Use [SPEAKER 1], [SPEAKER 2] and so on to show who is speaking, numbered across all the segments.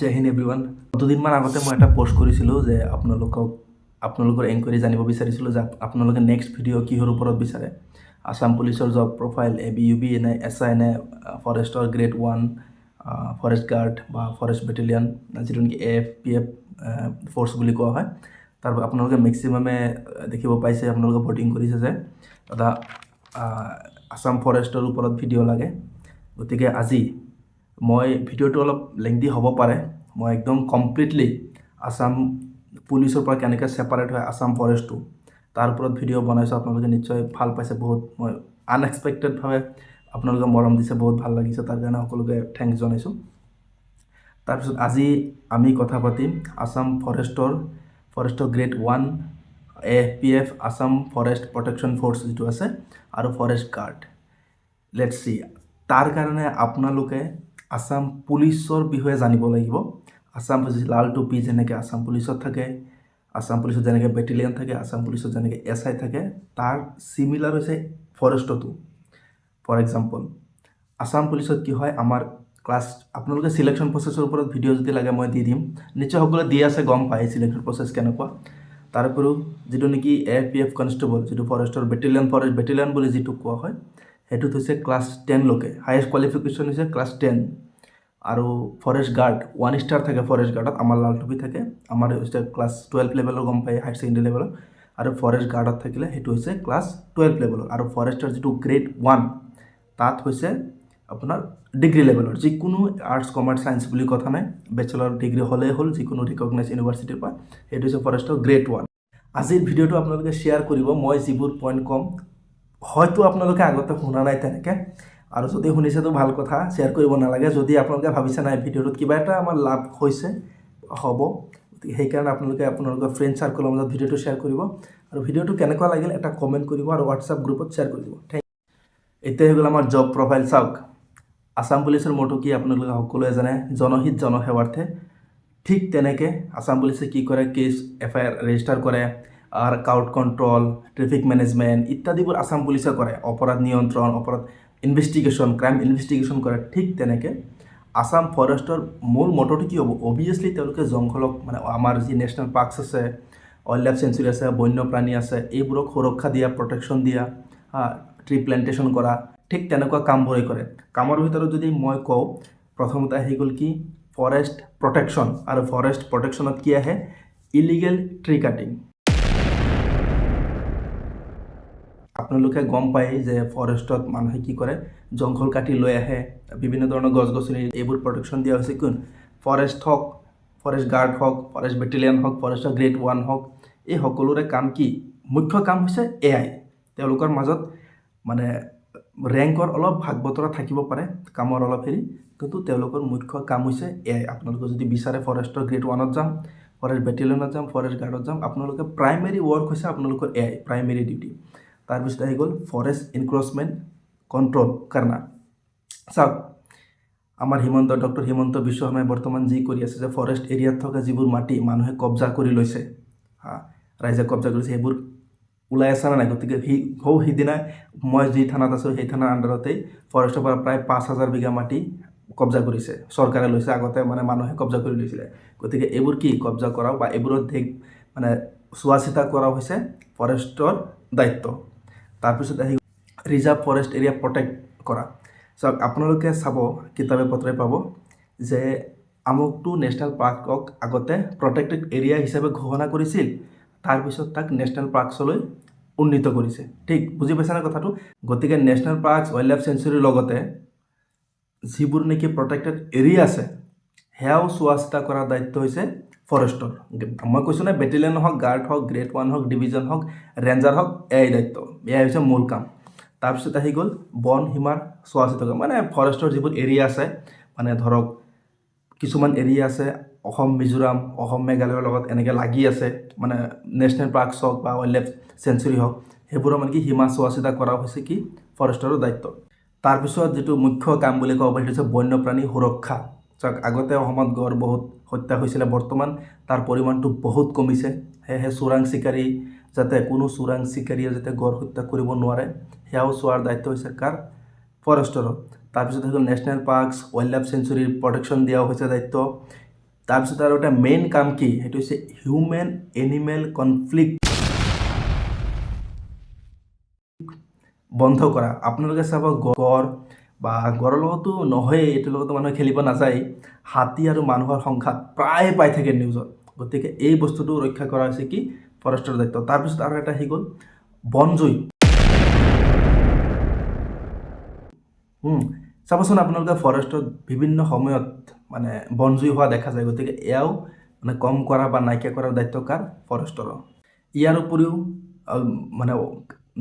[SPEAKER 1] জয় Hind everyone. দুদিনমান আগতে মই এটা পোষ্ট কৰিছিলোঁ যে আপোনালোকৰ এনকুৱাৰী জানিব বিচাৰিছিলোঁ যে আপোনালোকে নেক্সট ভিডিঅ' কিহৰ ওপৰত বিচাৰে। আছাম পুলিচৰ জব প্ৰফাইল, ABUB নে SI নে ফৰেষ্টৰ গ্ৰেড 1 ফৰেষ্ট গাৰ্ড বা ফৰেষ্ট বেটেলিয়ন, যিটো নেকি AFPF ফ'ৰ্চ বুলি কোৱা হয়। তাৰ আপোনালোকে মেক্সিমামে দেখিব পাইছে, আপোনালোকে ভোটিং কৰিছে যে দাদা আছাম ফৰেষ্টৰ ওপৰত ভিডিঅ' লাগে। গতিকে আজি মই ভিডিঅ'টো অলপ লেংদি হ'ব পাৰে, মই একদম কমপ্লিটলি আছাম পুলিচৰ পৰা কেনেকৈ ছেপাৰেট হয় আছাম ফৰেষ্টটো তাৰ ওপৰত ভিডিঅ' বনাইছোঁ। আপোনালোকে নিশ্চয় ভাল পাইছে, বহুত মই আনএক্সপেক্টেডভাৱে আপোনালোকে মৰম দিছে, বহুত ভাল লাগিছে, তাৰ কাৰণে সকলোকে থেংকছ জনাইছোঁ। তাৰপিছত আজি আমি কথা পাতিম আছাম ফৰেষ্টৰ grade 1 AFPF Assam forest protection force যিটো আছে আৰু ফৰেষ্ট গাৰ্ড। লেটছ চি, তাৰ কাৰণে আপোনালোকে আছাম পুলিচৰ বিষয়ে জানিব লাগিব। আছাম পুলিচ লাল টুপি যেনেকৈ আছাম পুলিচত থাকে, আছাম পুলিচত যেনেকৈ বেটেলিয়ন থাকে, আছাম পুলিচত যেনেকৈ SI থাকে, তাৰ চিমিলাৰ হৈছে ফৰেষ্টতো। ফৰ এক্সাম্পল আছাম পুলিচত কি হয়, আমাৰ আপোনালোকে চিলেকশ্যন প্ৰচেছৰ ওপৰত ভিডিঅ' যদি লাগে মই দি দিম, নিশ্চয় সকলোৱে দি আছে, গম পায় চিলেকশ্যন প্ৰচেছ কেনেকুৱা। তাৰ উপৰিও যিটো নেকি AFPF কনষ্টেবল, যিটো ফৰেষ্টৰ ফৰেষ্ট বেটেলিয়ন বুলি যিটো কোৱা হয়, সেইটোত হৈছে ক্লাছ 10লৈকে, হায়েষ্ট কোৱালিফিকেশ্যন হৈছে ক্লাছ 10। আৰু ফৰেষ্ট গাৰ্ড 1 ষ্টাৰ থাকে, ফৰেষ্ট গাৰ্ডত আমাৰ লাল টুপি থাকে, আমাৰ হৈছে ক্লাছ 12 লেভেলৰ, গম পায়, হায়াৰ ছেকেণ্ডেৰী লেভেলৰ। আৰু ফৰেষ্ট গাৰ্ডত থাকিলে সেইটো হৈছে ক্লাছ 12 লেভেলৰ। আৰু ফৰেষ্টৰ যিটো গ্ৰেড 1 তাত হৈছে আপোনাৰ ডিগ্ৰী লেভেলৰ, যিকোনো আৰ্টছ কমাৰ্চ ছায়েন্স বুলি কথা নাই, বেচেলৰ ডিগ্ৰী হ'লেই হ'ল, যিকোনো ৰিকগনাইজ ইউনিভাৰ্চিটিৰ পৰা। সেইটো হৈছে ফৰেষ্টৰ গ্ৰেড 1। আজিৰ ভিডিঅ'টো আপোনালোকে শ্বেয়াৰ কৰিব, মই যিবোৰ পইণ্ট ক'ম হয়তো আপোনালোকে আগতে শুনা নাই তেনেকৈ, আৰু যদি শুনিছেতো ভাল কথা, শ্বেয়াৰ কৰিব নালাগে। যদি আপোনালোকে ভাবিছে নাই ভিডিঅ'টোত কিবা এটা আমাৰ লাভ হৈছে হ'ব, গতিকে সেইকাৰণে আপোনালোকৰ ফ্ৰেণ্ড চাৰ্কলৰ মাজত ভিডিঅ'টো শ্বেয়াৰ কৰিব, আৰু ভিডিঅ'টো কেনেকুৱা লাগিল এটা কমেণ্ট কৰিব, আৰু হোৱাটছআপ গ্ৰুপত শ্বেয়াৰ কৰি দিব। এতিয়া হৈ গ'ল আমাৰ জব প্ৰফাইল। চাওক, আছাম পুলিচৰ মটো কি আপোনালোকে সকলোৱে জানে, জনহিত জনসেৱাৰ্থে। ঠিক তেনেকৈ আছাম পুলিচে কি কৰে, কেছ FIR ৰেজিষ্টাৰ কৰে, আৰু ক্ৰাউড কণ্ট্ৰল, ট্ৰেফিক মেনেজমেণ্ট ইত্যাদিবোৰ আছাম পুলিচে কৰে। অপৰাধ নিয়ন্ত্ৰণ, অপৰাধ ইনভেষ্টিগেশ্যন, ক্ৰাইম ইনভেষ্টিগেশ্যন কৰে। ঠিক তেনেকৈ আছাম ফৰেষ্টৰ মূল মটৰটো কি হ'ব, অভিয়াছলি তেওঁলোকে জংঘলক, মানে আমাৰ যি নেশ্যনেল পাৰ্কছ আছে, ৱাইল্ড লাইফ চেঞ্চুৰী আছে, বন্যপ্ৰাণী আছে, এইবোৰক সুৰক্ষা দিয়া, প্ৰটেকশ্যন দিয়া, ট্ৰী প্লেণ্টেশ্যন কৰা, ঠিক তেনেকুৱা কামবোৰেই কৰে। কামৰ ভিতৰত যদি মই কওঁ, প্ৰথমতে আহি গ'ল কি ফৰেষ্ট প্ৰটেকশ্যন, আৰু ফৰেষ্ট প্ৰটেকশ্যনত কি আহে, ইলিগেল ট্ৰী কাটিং। আপোনালোকে গম পায় যে ফৰেষ্টত মানুহে কি কৰে, জংঘল কাটি লৈ আহে, বিভিন্ন ধৰণৰ গছ গছনি, এইবোৰ প্ৰটেকশ্যন দিয়া হৈছে কোন, ফৰেষ্ট হওক, ফৰেষ্ট গাৰ্ড হওক, ফৰেষ্ট বেটেলিয়ন হওক, ফৰেষ্টৰ গ্ৰেড 1 হওক, এই সকলোৰে কাম কি, মুখ্য কাম হৈছে AI। তেওঁলোকৰ মাজত মানে ৰেংকৰ অলপ ভাগ বতৰা থাকিব পাৰে, কামৰ অলপ হেৰি, কিন্তু তেওঁলোকৰ মুখ্য কাম হৈছে AI। আপোনালোকে যদি বিচাৰে ফৰেষ্টৰ গ্ৰেড 1ত যাম, ফৰেষ্ট বেটেলিয়নত যাম, ফৰেষ্ট গাৰ্ডত যাম, আপোনালোকে প্ৰাইমেৰী ৱৰ্ক হৈছে আপোনালোকৰ AI, প্ৰাইমেৰী ডিউটি। তাৰপিছত আহি গ'ল ফৰেষ্ট ইনক্ৰচমেণ্ট কণ্ট্ৰল কৰনা। চাওক, আমাৰ ডক্টৰ হিমন্ত বিশ্ব শৰ্মাই বৰ্তমান যি কৰি আছে, যে ফৰেষ্ট এৰিয়াত থকা যিবোৰ মাটি মানুহে কব্জা কৰি লৈছে, ৰাইজে কব্জা কৰিছে, সেইবোৰ ওলাই আছে নে নাই। গতিকে সিদিনা মই যি থানাত আছোঁ, সেই থানাৰ আণ্ডাৰতেই ফৰেষ্টৰ পৰা প্ৰায় 5,000 বিঘা মাটি কব্জা কৰিছে, চৰকাৰে লৈছে, আগতে মানে মানুহে কব্জা কৰি লৈছিলে। গতিকে এইবোৰ কি কব্জা কৰাও বা এইবোৰত মানে চোৱা চিতা কৰা হৈছে ফৰেষ্টৰ দায়িত্ব। তাৰপিছত আহি ৰিজাৰ্ভ ফৰেষ্ট এৰিয়া প্ৰটেক্ট কৰা। চাওক, আপোনালোকে চাব, কিতাপে পত্ৰই পাব যে আমুকটো নেশ্যনেল পাৰ্কক আগতে প্ৰটেক্টেড এৰিয়া হিচাপে ঘোষণা কৰিছিল, তাৰপিছত তাক নেশ্যনেল পাৰ্কছলৈ উন্নীত কৰিছে। ঠিক বুজি পাইছেনে কথাটো। গতিকে নেশ্যনেল পাৰ্কছ, ৱাইল্ড লাইফ চেঞ্চুৰীৰ লগতে যিবোৰ নেকি প্ৰটেক্টেড এৰিয়া আছে, সেয়াও চোৱা চিতা কৰাৰ দায়িত্ব হৈছে ফৰেষ্টৰ। মই কৈছোঁ নাই, বেটেলিয়ন হওক, গাৰ্ড হওক, গ্ৰেড 1 হওক, ডিভিজন হওক, ৰেঞ্জাৰ হওক, এয়াই দায়িত্ব, এয়াই হৈছে মূল কাম। তাৰপিছত আহি গ'ল বন সীমাৰ চোৱা চিতা কৰা, মানে ফৰেষ্টৰ যিবোৰ এৰিয়া আছে, মানে ধৰক কিছুমান এৰিয়া আছে অসম মিজোৰাম, অসম মেঘালয়ৰ লগত এনেকৈ লাগি আছে, মানে নেশ্যনেল পাৰ্কছ হওক বা ৱাইল্ড লাইফ চেঞ্চুৰী হওক, সেইবোৰৰ মানে কি সীমা চোৱা চিতা কৰা হৈছে কি ফৰেষ্টৰৰ দায়িত্ব। তাৰপিছত যিটো মুখ্য কাম বুলি ক'ব পাৰি, সেইটো হৈছে বন্যপ্ৰাণী সুৰক্ষা। চাওক, আগতে অসমত গড় বহুত হত্যা হৈছিলে, বৰ্তমান তাৰ পৰিমাণটো বহুত কমিছে। সেয়েহে চোৰাং চিকাৰী, যাতে কোনো চোৰাং চিকাৰীয়ে যাতে গড় হত্যা কৰিব নোৱাৰে, সেয়াও চোৱাৰ দায়িত্ব হৈছে কাৰ, ফৰেষ্টৰৰ। তাৰপিছত হৈ গ'ল নেশ্যনেল পাৰ্কছ, ৱাইল্ড লাইফ চেঞ্চুৰীৰ প্ৰটেকশ্যন দিয়াও হৈছে দায়িত্ব। তাৰপিছত আৰু এটা মেইন কাম কি, সেইটো হৈছে হিউমেন এনিমেল কনফ্লিক্ট বন্ধ কৰা। আপোনালোকে চাব গড় বা গড়ৰ লগতো নহয়েই, এইটোৰ লগতো মানুহে খেলিব নাযায়, হাতী আৰু মানুহৰ সংঘাত প্ৰায় পাই থাকে নিউজত। গতিকে এই বস্তুটো ৰক্ষা কৰা হৈছে কি ফৰেষ্টৰ দায়িত্ব। তাৰপিছত আৰু এটা আহি গ'ল বনজুই। চাবচোন আপোনালোকে ফৰেষ্টত বিভিন্ন সময়ত মানে বনজুই হোৱা দেখা যায়। গতিকে এয়াও মানে কম কৰা বা নাইকিয়া কৰাৰ দায়িত্ব কাৰ, ফৰেষ্টৰ। ইয়াৰ উপৰিও মানে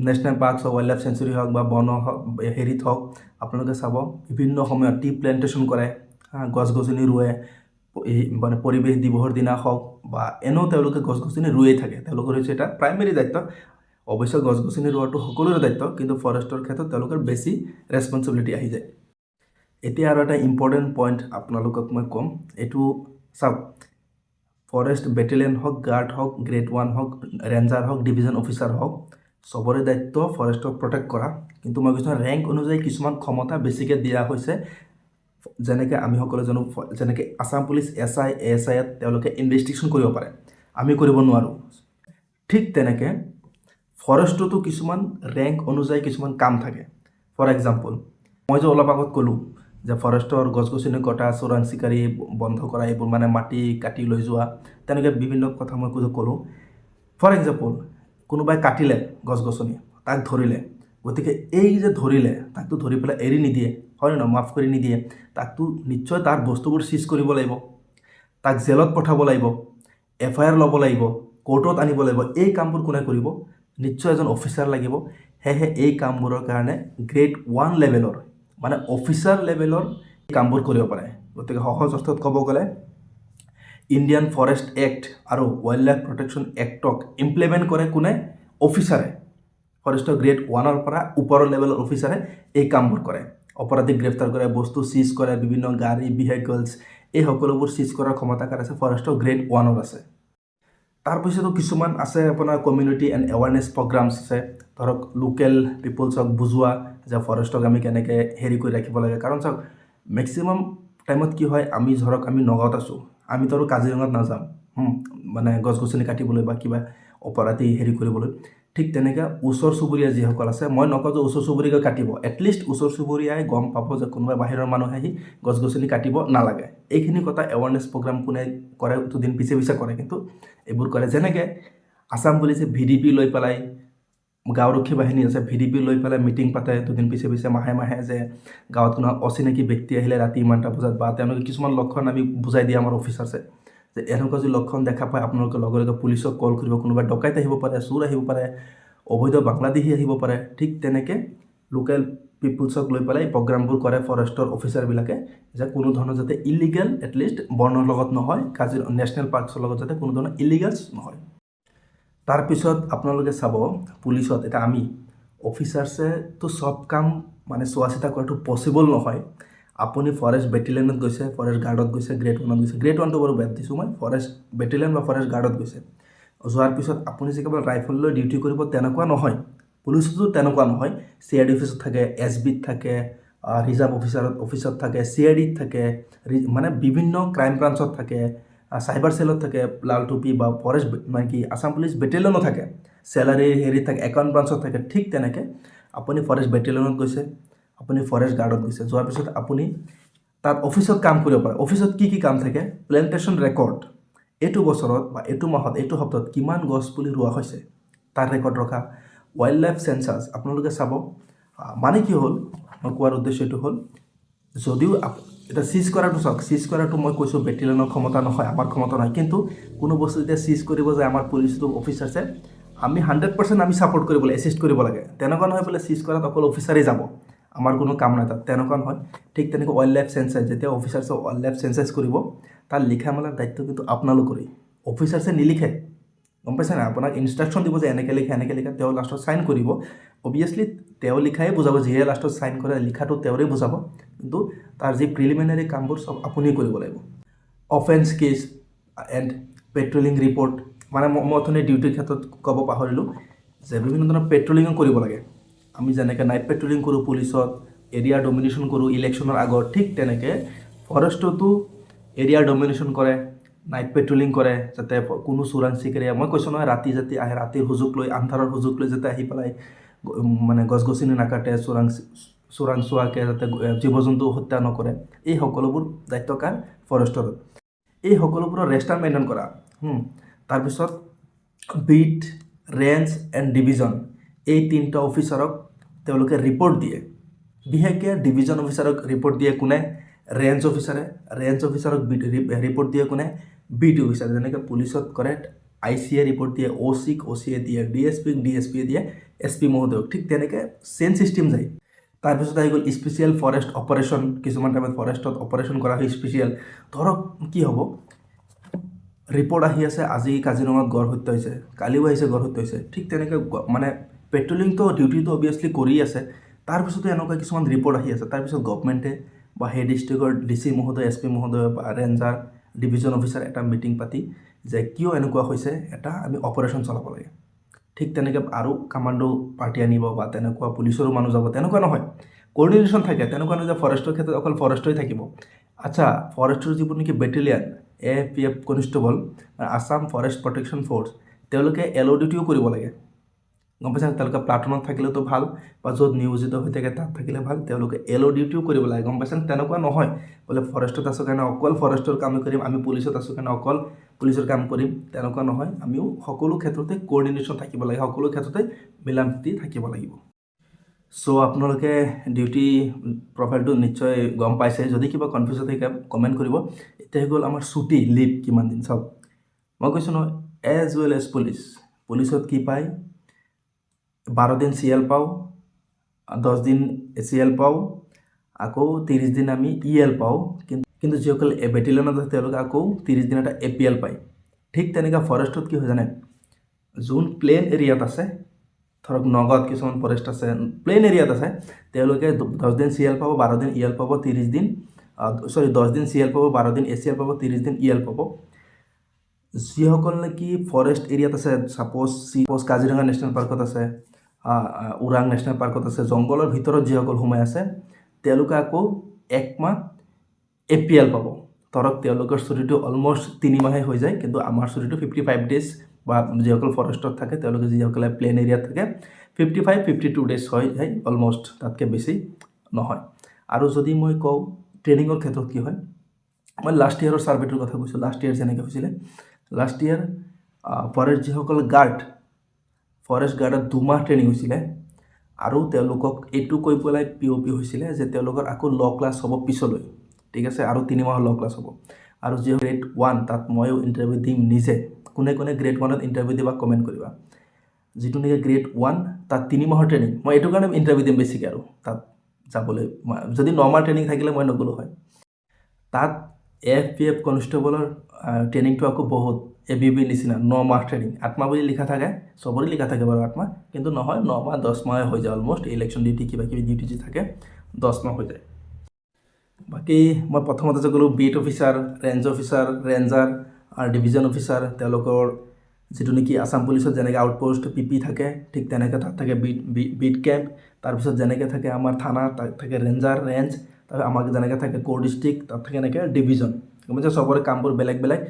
[SPEAKER 1] নেশ্যনেল পাৰ্কছ হওক, ৱাইল্ড লাইফ চেঞ্চুৰী হওক বা বন হওক, হেৰিত হওক, আপোনালোকে চাব বিভিন্ন সময়ত টি প্লেণ্টেশ্যন কৰে, গছ গছনি ৰুৱে, মানে পৰিৱেশ দিৱসৰ দিনা হওক বা এনেও তেওঁলোকে গছ গছনি ৰুৱেই থাকে। তেওঁলোকৰ হৈছে এটা প্ৰাইমেৰী দায়িত্ব। অৱশ্যে গছ গছনি ৰোৱাটো সকলোৰে দায়িত্ব, কিন্তু ফৰেষ্টৰ ক্ষেত্ৰত তেওঁলোকৰ বেছি ৰেছপনচিবিলিটি আহি যায়। এতিয়া আৰু এটা ইম্পৰ্টেণ্ট পইণ্ট আপোনালোকক মই ক'ম, এইটো চাওক, ফৰেষ্ট বেটেলিয়ন হওক, গাৰ্ড হওক, গ্ৰেড 1 হওক, ৰেঞ্জাৰ হওক, ডিভিজন অফিচাৰ হওক, চবৰে দায়িত্ব ফৰেষ্টক প্ৰটেক্ট কৰা। কিন্তু মই কিছুমান ৰেংক অনুযায়ী কিছুমান ক্ষমতা বেছিকৈ দিয়া হৈছে। যেনেকৈ আমি সকলোৱে জানো, যেনেকৈ আছাম পুলিচ SI ASIত তেওঁলোকে ইনভেষ্টিগেশ্যন কৰিব পাৰে, আমি কৰিব নোৱাৰোঁ। ঠিক তেনেকৈ ফৰেষ্টতো কিছুমান ৰেংক অনুযায়ী কিছুমান কাম থাকে। ফৰ এক্সাম্পল, মই যে অলপ আগত ক'লোঁ যে ফৰেষ্টৰ গছ গছনি কটা, চোৰাং চিকাৰী বন্ধ কৰা, এইবোৰ মানে মাটি কাটি লৈ যোৱা, তেনেকৈ বিভিন্ন কথা মই ক'লোঁ। ফৰ এক্সাম্পল, কোনোবাই কাটিলে গছ গছনি, তাক ধৰিলে। গতিকে এই যে ধৰিলে, তাকতো ধৰি পেলাই এৰি নিদিয়ে, হয় নহয়, মাফ কৰি নিদিয়ে। তাকতো নিশ্চয় তাৰ বস্তুবোৰ চিজ কৰিব লাগিব, তাক জেলত পঠাব লাগিব, FIR ল'ব লাগিব, কোৰ্টত আনিব লাগিব। এই কামবোৰ কোনে কৰিব? নিশ্চয় এজন অফিচাৰ লাগিব। সেয়েহে এই কামবোৰৰ কাৰণে গ্ৰেড 1 লেভেলৰ মানে অফিচাৰ লেভেলৰ কামবোৰ কৰিব পাৰে। গতিকে সহজ অৰ্থত ক'ব গ'লে ইণ্ডিয়ান ফৰেষ্ট এক্ট আৰু ৱাইল্ড লাইফ প্ৰটেকশ্যন এক্টক ইমপ্লিমেণ্ট কৰে কোনে? অফিচাৰে। ফৰেষ্টৰ গ্ৰেড 1ৰ পৰা ওপৰৰ লেভেলৰ অফিচাৰে এই কামবোৰ কৰে। অপৰাধীক গ্ৰেপ্তাৰ কৰে, বস্তু চিজ কৰে, বিভিন্ন গাড়ী ভেহিকলছ, এই সকলোবোৰ চিজ কৰাৰ ক্ষমতা কাৰ আছে? ফৰেষ্টৰ গ্ৰেড 1ৰ আছে। তাৰপিছতো কিছুমান আছে আপোনাৰ কমিউনিটি এণ্ড এৱাৰনেছ প্ৰগ্ৰামছ আছে। ধৰক লোকেল পিপলছক বুজোৱা যে ফৰেষ্টক আমি কেনেকৈ হেৰি কৰি ৰাখিব লাগে। কাৰণ চাওক, মেক্সিমাম টাইমত কি হয়, আমি ধৰক আমি নগাঁৱত আছোঁ, আমিতো আৰু কাজিৰঙাত নাযাম মানে গছ গছনি কাটিবলৈ বা কিবা অপৰাধী হেৰি কৰিবলৈ। ঠিক তেনেকৈ ওচৰ চুবুৰীয়া যিসকল আছে, মই নকওঁ যে ওচৰ চুবুৰীয়াই কাটিব, এটলিষ্ট ওচৰ চুবুৰীয়াই গম পাব যে কোনোবা বাহিৰৰ মানুহে আহি গছ গছনি কাটিব নালাগে। এইখিনি কথা এৱাৰনেছ প্ৰগ্ৰাম কোনে কৰে? দুদিন পিছে পিছে কৰে, কিন্তু এইবোৰ কৰে। যেনেকৈ আছাম পুলিচে VDP লৈ পেলাই, গাঁওৰক্ষী বাহিনী আছে, VDP লৈ পেলাই মিটিং পাতে দুদিন পিছে পিছে, মাহে মাহে, যে গাঁৱত কোনো অচিনাকি ব্যক্তি আহিলে ৰাতি ইমানটা বজাত বা তেওঁলোকে কিছুমান লক্ষণ আমি বুজাই দিয়ে আমাৰ অফিচাৰ্ছে, যে এনেকুৱা যদি লক্ষণ দেখা পায় আপোনালোকে লগে লগে পুলিচক কল কৰিব। কোনোবা ডকাইত আহিব পাৰে, চোৰ আহিব পাৰে, অবৈধ বাংলাদেশী আহিব পাৰে। ঠিক তেনেকৈ লোকেল পিপুলছক লৈ পেলাই প্ৰগ্ৰামবোৰ কৰে ফৰেষ্টৰ অফিচাৰবিলাকে, যে কোনো ধৰণৰ যাতে ইলিগেল, এটলিষ্ট বৰ্ণৰ লগত নহয়, কাজিৰঙা নেশ্যনেল পাৰ্কছৰ লগত যাতে কোনো ধৰণৰ ইলিগেলছ নহয়। তাৰপিছত আপোনালোকে চাব, পুলিচত এতিয়া আমি অফিচাৰ্ছেতো চব কাম মানে চোৱা চিতা কৰাটো পচিবল নহয়। আপুনি ফৰেষ্ট বেটেলিয়নত গৈছে, ফৰেষ্ট গাৰ্ডত গৈছে, গ্ৰেড 1ত গৈছে, গ্ৰেড 1টো বাৰু বাদ দিছোঁ মই, ফৰেষ্ট বেটেলিয়ন বা ফৰেষ্ট গাৰ্ডত গৈছে। যোৱাৰ পিছত আপুনি যে কেৱল ৰাইফল লৈ ডিউটি কৰিব তেনেকুৱা নহয়। পুলিচতো তেনেকুৱা নহয়। CID অফিচত থাকে, SBত থাকে, ৰিজাৰ্ভ অফিচত থাকে, CIDত থাকে, মানে বিভিন্ন ক্ৰাইম ব্ৰাঞ্চত থাকে, চাইবাৰ চেলত থাকে, লাল টুপি বা ফৰেষ্ট মানে কি আছাম পুলিচ বেটেলিয়নো থাকে, চেলাৰী হেৰিত থাকে, একাউণ্ট ব্ৰাঞ্চত থাকে। ঠিক তেনেকৈ আপুনি ফৰেষ্ট বেটেলিয়নত গৈছে, আপুনি ফৰেষ্ট গাৰ্ডত গৈছে, যোৱাৰ পিছত আপুনি তাত অফিচত কাম কৰিব পাৰে। অফিচত কি কি কাম থাকে? প্লেণ্টেশ্যন ৰেকৰ্ড, এইটো বছৰত বা এইটো মাহত, এইটো সপ্তাহত কিমান গছ পুলি ৰোৱা হৈছে তাৰ ৰেকৰ্ড ৰখা। ৱাইল্ড লাইফ চেঞ্চাছ আপোনালোকে চাব। মানে কি হ'ল, মই কোৱাৰ উদ্দেশ্য এইটো হ'ল, যদিও এতিয়া চিজ কৰাটো চাওক, চিজ কৰাটো মই কৈছোঁ বেটেলিয়নৰ ক্ষমতা নহয়, আমাৰ ক্ষমতা নহয়। কিন্তু কোনো বস্তু যেতিয়া চিজ কৰিব যায় আমাৰ পুলিচটো অফিচাৰ্ছে, আমি 100% আমি ছাপোৰ্ট কৰিব লাগে, এছিষ্ট কৰিব লাগে। তেনেকুৱা নহয় বোলে চিজ কৰাত অকল অফিচাৰেই যাব, আমাৰ কোনো কাম নাই তাত, তেনেকুৱা নহয়। ঠিক তেনেকৈ ৱাইল্ড লাইফ চেঞ্চাছ, যেতিয়া অফিচাৰ্ছে ৱাইল্ড লাইফ চেঞ্চাছ কৰিব, তাৰ লিখা মেলাৰ দায়িত্ব কিন্তু আপোনালোকৰেই। অফিচাৰ্ছে নিলিখে, গম পাইছে নাই? আপোনাক ইনষ্ট্ৰাকশ্যন দিব যে এনেকৈ লিখা, এনেকৈ লিখা, তেওঁ লাষ্টত চাইন কৰিব। অবভিয়াছলি তেওঁ লিখাই বুজাব, যিয়ে লাষ্টত চাইন কৰে লিখাটো তেওঁৰেই বুজাব, কিন্তু তাৰ যি প্ৰিলিমিনাৰী কামবোৰ চব আপুনিয়ে কৰিব লাগিব। Offence case and patrolling report, মানে মই অথনি ডিউটিৰ ক্ষেত্ৰত ক'ব পাহৰিলোঁ যে বিভিন্ন ধৰণৰ পেট্ৰলিঙো কৰিব লাগে। আমি যেনেকৈ নাইট পেট্ৰলিং কৰোঁ পুলিচত, এৰিয়া ডমিনেশ্যন কৰোঁ ইলেকশ্যনৰ আগত, ঠিক তেনেকৈ ফৰেষ্টতো এৰিয়া ডমিনেশ্যন কৰে, নাইট পেট্ৰলিং কৰে, যাতে কোনো চোৰাং চিকাৰীয়ে, মই কৈছোঁ নহয় ৰাতি যাতে আহে, ৰাতিৰ সুযোগ লৈ, আন্ধাৰৰ সুযোগ লৈ যাতে আহি পেলাই মানে গছ গছনি নাকাটে, চোৰাংচোৱাকৈ যাতে জীৱ জন্তু হত্যা নকৰে, এই সকলোবোৰ দায়িত্ব কাৰ? ফৰেষ্টৰ। এই সকলোবোৰৰ ৰেষ্টাৰ মেইনটেইন কৰা। তাৰপিছত বিট, ৰেঞ্জ এণ্ড ডিভিজন, এই তিনিটা অফিচাৰক তেওঁলোকে ৰিপৰ্ট দিয়ে। বিশেষকৈ ডিভিজন অফিচাৰক ৰিপৰ্ট দিয়ে কোনে? ৰেঞ্জ অফিচাৰে। ৰেঞ্জ অফিচাৰক ৰিপৰ্ট দিয়ে কোনে? বিট অফিচাৰে। যেনেকৈ পুলিচত কৰে ICয়ে ৰিপৰ্ট দিয়ে OCক, OCয়ে দিয়ে DSPক, DSPয়ে দিয়ে SP মহোদয়ক। ঠিক তেনেকৈ চেইন ছিষ্টেম যায়। তাৰপিছত আহি গ'ল স্পেচিয়েল ফৰেষ্ট অপাৰেশ্যন। কিছুমান টাইমত ফৰেষ্টত অপাৰেশ্যন কৰা হয় স্পেচিয়েল। ধৰক কি হ'ব, ৰিপৰ্ট আহি আছে আজি কাজিৰঙাত গড় হত্যা হৈছে, কালিও আহিছে গড় হত্যা হৈছে। ঠিক তেনেকৈ মানে পেট্ৰলিংটো ডিউটিটো অভিয়াছলি কৰি আছে, তাৰপিছতো এনেকুৱা কিছুমান ৰিপৰ্ট আহি আছে। তাৰপিছত গভমেণ্টে বা সেই ডিষ্ট্ৰিক্টৰ DC মহোদয়, SP মহোদয় বা ৰেঞ্জাৰ, ডিভিজন অফিচাৰ এটা মিটিং পাতি যে কিয় এনেকুৱা হৈছে, এটা আমি অপাৰেশ্যন চলাব লাগে। ঠিক তেনেকৈ আৰু কামাণ্ডো পাৰ্টি আনিব বা তেনেকুৱা পুলিচৰো মানুহ যাব, তেনেকুৱা নহয়। কোঅৰ্ডিনেশ্যন থাকে, তেনেকুৱা নহয় যে ফৰেষ্টৰ ক্ষেত্ৰত অকল ফৰেষ্টই থাকিব। আচ্ছা, ফৰেষ্টৰ যিবোৰ নেকি battalion, AFPF constable, Assam forest protection force, তেওঁলোকে LO ডিউটিও কৰিব লাগে। গম পাইছে? তেওঁলোকে প্লাটুনত থাকিলেতো ভাল, বা য'ত নিয়োজিত হৈ থাকে তাত থাকিলে ভাল, তেওঁলোকে LO ডিউটিও কৰিব লাগে। গম পাইছে? তেনেকুৱা নহয় বোলে ফৰেষ্টত আছোঁ কাৰণে অকল ফৰেষ্টৰ কাম কৰিম, আমি পুলিচত আছোঁ কাৰণে অকল পুলিচৰ কাম কৰিম, তেনেকুৱা নহয়। আমিও সকলো ক্ষেত্ৰতে কোঅৰ্ডিনেশ্যন থাকিব লাগে, সকলো ক্ষেত্ৰতে মিলাপ্ৰীতি থাকিব লাগিব। চ' আপোনালোকে ডিউটি প্ৰফাইলটো নিশ্চয় গম পাইছে। যদি কিবা কনফিউজ থাকে কমেণ্ট কৰিব। এতিয়া হৈ গ'ল আমাৰ ছুটি, লিভ কিমান দিন। চাওক, মই কৈছোঁ নহয়, এজ ৱেল এজ পুলিচত কি পায়? 12 দিন CL পাওঁ, 10 দিন ACL পাওঁ, আকৌ 30 দিন আমি EL পাওঁ। কিন্তু যিসকল বেটেলিয়নত আছে তেওঁলোকে আকৌ 30 দিন এটা APL পায়। ঠিক তেনেকৈ ফৰেষ্টত কি হয় জানে? যোন প্লেন এৰিয়াত আছে, ধৰক নগাঁৱত কিছুমান ফৰেষ্ট আছে, প্লেন এৰিয়াত আছে, তেওঁলোকে 10 দিন CL পাব, 12 দিন EL পাব, 10 দিন CL পাব, 12 দিন ACL পাব, 30 দিন EL পাব। যিসকল নেকি ফৰেষ্ট এৰিয়াত আছে, ছাপ'জ কাজিৰঙা নেশ্যনেল পাৰ্কত আছে, ওৰাং নেশ্যনেল পাৰ্কত আছে, জংঘলৰ ভিতৰত যিসকল সোমাই আছে, তেওঁলোকে আকৌ 1 মাহ APL পাব। ধৰক তেওঁলোকৰ ছুটিটো অলমষ্ট 3 মাহে হৈ যায়, কিন্তু আমাৰ ছুটিটো 55 ডেজ, বা যিসকল ফৰেষ্টত থাকে তেওঁলোকে যিসকলে প্লেন এৰিয়াত থাকে 55-52 ডেজ হৈ যায় অলমষ্ট, তাতকৈ বেছি নহয়। আৰু যদি মই কওঁ ট্ৰেইনিঙৰ ক্ষেত্ৰত কি হয়, মই লাষ্ট ইয়েৰৰ ছাৰ্ভেটোৰ কথা কৈছোঁ। লাষ্ট ইয়েৰ যেনেকৈ হৈছিলে, লাষ্ট ইয়েৰ ফৰেষ্ট যিসকল ফৰেষ্ট গাৰ্ডত 2 মাহ ট্ৰেইনিং হৈছিলে, আৰু তেওঁলোকক এইটো কৈ পেলাই POP হৈছিলে যে তেওঁলোকৰ আকৌ ল ক্লাছ হ'ব পিছলৈ। ঠিক আছে, আৰু 3 মাহৰ ল ক্লাছ হ'ব। আৰু যি গ্ৰেড 1, তাত ময়ো ইণ্টাৰভিউ দিম নিজে। কোনে কোনে গ্ৰেড 1ত ইণ্টাৰভিউ দিবা কমেণ্ট কৰিবা। যিটো নেকি গ্ৰেড 1, তাত 3 মাহৰ ট্ৰেইনিং। মই এইটো কাৰণে ইণ্টাৰভিউ দিম বেছিকৈ, আৰু তাত যাবলৈ যদি 9 মাহ ট্ৰেইনিং থাকিলে মই নগ'লো হয়। তাত AFPF কনষ্টেবলৰ ট্ৰেইনিংটো আকৌ বহুত ABB নিচিনা 9 মাহ ট্ৰেইনিং। 8 মাহ বুলি লিখা থাকে, চবৰে লিখা থাকে বাৰু 8 মাহ, কিন্তু নহয়, 9 মাহ 10 মাহে হৈ যায় অলমষ্ট। ইলেকশ্যন ডিউটি কিবা কিবি ডিউটি যি থাকে 10 মাহ হৈ যায়। বাকী মই প্ৰথমতে যে ক'লোঁ beet officer, range officer, ranger আৰু ডিভিজন অফিচাৰ, তেওঁলোকৰ যিটো নেকি আছাম পুলিচত যেনেকৈ আউটপোষ্ট PP থাকে, ঠিক তেনেকৈ তাত থাকে বিট কেম্প। তাৰপিছত যেনেকৈ থাকে আমাৰ থানা, তাত থাকে ৰেঞ্জাৰ, ৰেঞ্জ। তাৰপিছত আমাক যেনেকৈ থাকে ক'ৰ ডিষ্ট্ৰিক্ট, তাত থাকে এনেকৈ ডিভিজন। গম পাইছে? চবৰে কামবোৰ বেলেগ বেলেগ।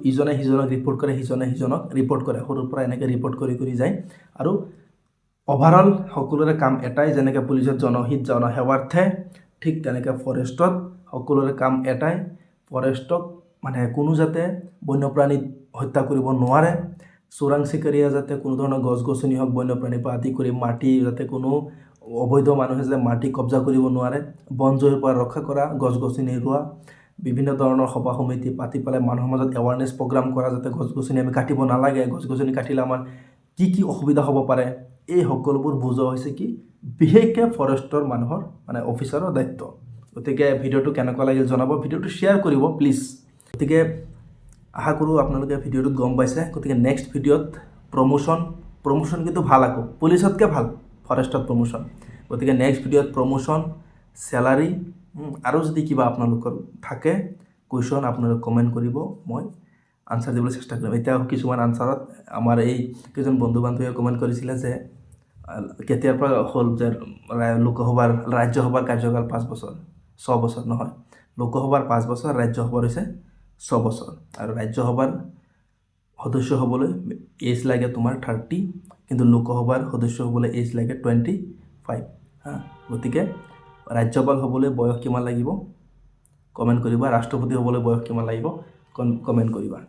[SPEAKER 1] ইজনে সিজনক ৰিপৰ্ট কৰে, সিজনে সিজনক ৰিপৰ্ট কৰে। সৰুৰ পৰা এনেকৈ ৰিপৰ্ট কৰি কৰি যায়। আৰু অভাৰঅল সকলোৰে কাম এটাই, যেনেকৈ পুলিচত জনহিত জনসেৱাৰ্থে, ঠিক তেনেকৈ ফৰেষ্টত সকলোৰে কাম এটাই, ফৰেষ্টক মানে কোনো যাতে বন্যপ্ৰাণী হত্যা কৰিব নোৱাৰে, চোৰাং চিকাৰীয়ে যাতে কোনো ধৰণৰ গছ গছনি হওক, বন্যপ্ৰাণীৰ পৰা আদি কৰি মাটি, যাতে কোনো অবৈধ মানুহে যাতে মাটি কব্জা কৰিব নোৱাৰে, বন জুইৰ পৰা ৰক্ষা কৰা, গছ গছনি ৰোৱা, বিভিন্ন ধৰণৰ সভা সমিতি পাতি পেলাই মানুহৰ মাজত এৱাৰনেছ প্ৰগ্ৰাম কৰা, যাতে গছ গছনি আমি কাটিব নালাগে, গছ গছনি কাটিলে আমাৰ কি কি অসুবিধা হ'ব পাৰে, এই সকলোবোৰ বুজোৱা হৈছে কি বিশেষকৈ ফৰেষ্টৰ মানুহৰ মানে অফিচাৰৰ দায়িত্ব। গতিকে ভিডিঅ'টো কেনেকুৱা লাগিল জনাব, ভিডিঅ'টো শ্বেয়াৰ কৰিব প্লিজ। গতিকে আশা কৰোঁ আপোনালোকে ভিডিঅ'টোত গম পাইছে। গতিকে নেক্সট ভিডিঅ'ত প্ৰমোশ্যন কিন্তু ভাল, আকৌ পুলিচতকৈ ভাল ফৰেষ্টত প্ৰমোশ্যন। গতিকে নেক্সট ভিডিঅ'ত প্ৰমোশ্যন, চেলাৰী, আৰু যদি কিবা আপোনালোকৰ থাকে কুৱেশ্যন আপোনালোকে কমেণ্ট কৰিব, মই আনচাৰ দিবলৈ চেষ্টা কৰিম। এতিয়া কিছুমান আনচাৰত আমাৰ এই কেইজন বন্ধু বান্ধৱীয়ে কমেণ্ট কৰিছিলে যে কেতিয়াৰ পৰা হ'ল যে ৰাজ্যসভাৰ কাৰ্যকাল 5 বছৰ, 6 বছৰ নহয়, লোকসভাৰ 5 বছৰ, ৰাজ্যসভাৰ হৈছে 6 বছৰ। আৰু ৰাজ্যসভাৰ সদস্য হ'বলৈ এজ লাগে তোমাৰ 30, কিন্তু লোকসভাৰ সদস্য হ'বলৈ এজ লাগে 25। গতিকে ৰাজ্যপাল হ'বলৈ বয়স কিমান লাগিব কমেণ্ট কৰিবা, ৰাষ্ট্ৰপতি হ'বলৈ বয়স কিমান লাগিব কমেণ্ট কৰিবা।